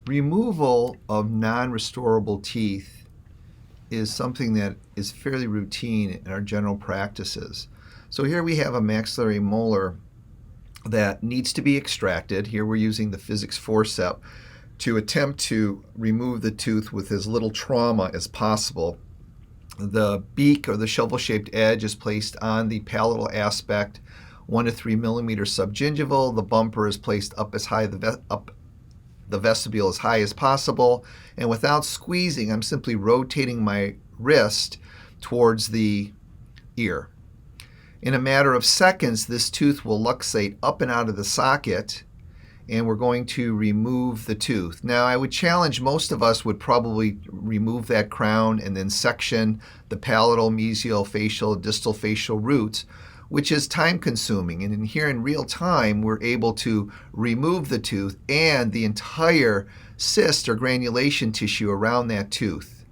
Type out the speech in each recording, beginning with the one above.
Removal of non-restorable teeth is something that is fairly routine in our general practices. So here we have a maxillary molar that needs to be extracted. Here we're using the physics forceps to attempt to remove the tooth with as little trauma as possible. The beak or the shovel-shaped edge is placed on the palatal aspect, 1 to 3 millimeters subgingival. The bumper is placed up as high the vestibule as high as possible, and without squeezing, I'm simply rotating my wrist towards the ear. In a matter of seconds, this tooth will luxate up and out of the socket, and we're going to remove the tooth. Now, I would challenge most of us would probably remove that crown and then section the palatal, mesial, facial, distal facial roots, which is time consuming. And here in real time, we're able to remove the tooth and the entire cyst or granulation tissue around that tooth.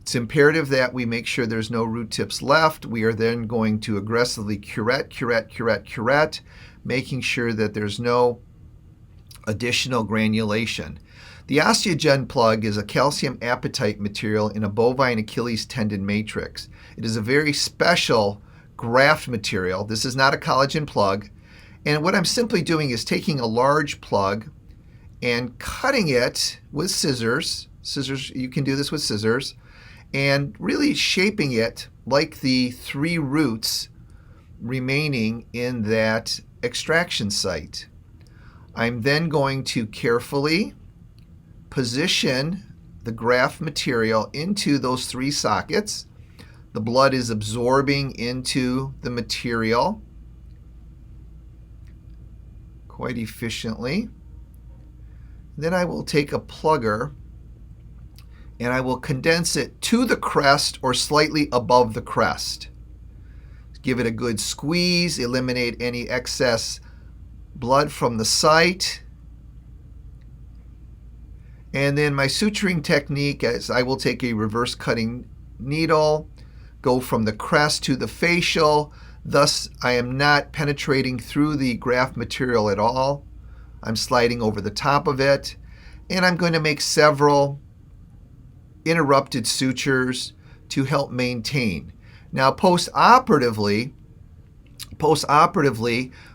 It's imperative that we make sure there's no root tips left. We are then going to aggressively curette, making sure that there's no additional granulation. The Osteogen plug is a calcium apatite material in a bovine Achilles tendon matrix. It is a very special graft material. This is not a collagen plug. And what I'm simply doing is taking a large plug and cutting it with scissors. You can do this with scissors. And really shaping it like the 3 roots remaining in that extraction site. I'm then going to carefully position the graft material into those 3 sockets. The blood is absorbing into the material quite efficiently. Then I will take a plugger and I will condense it to the crest or slightly above the crest. Give it a good squeeze, eliminate any excess blood from the site. And then my suturing technique is I will take a reverse cutting needle, go from the crest to the facial. Thus, I am not penetrating through the graft material at all. I'm sliding over the top of it, and I'm going to make several interrupted sutures to help maintain. Now, post-operatively,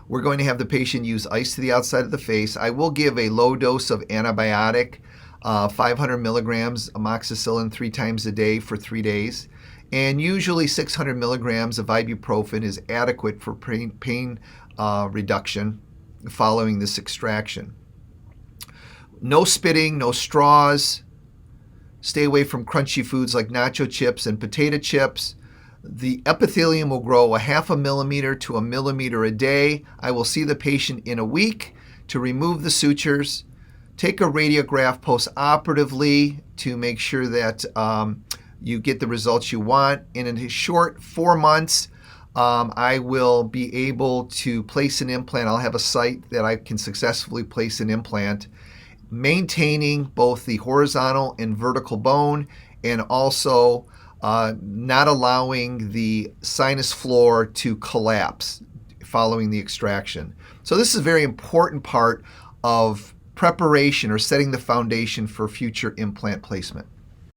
we're going to have the patient use ice to the outside of the face. I will give a low dose of antibiotic, 500 milligrams amoxicillin 3 times a day for 3 days. And usually 600 milligrams of ibuprofen is adequate for pain reduction following this extraction. No spitting, no straws. Stay away from crunchy foods like nacho chips and potato chips. The epithelium will grow 0.5 millimeter to 1 millimeter a day. I will see the patient in a week to remove the sutures. Take a radiograph post-operatively to make sure that you get the results you want. In a short 4 months, I will be able to place an implant. I'll have a site that I can successfully place an implant, maintaining both the horizontal and vertical bone, and also not allowing the sinus floor to collapse following the extraction. So this is a very important part of preparation or setting the foundation for future implant placement.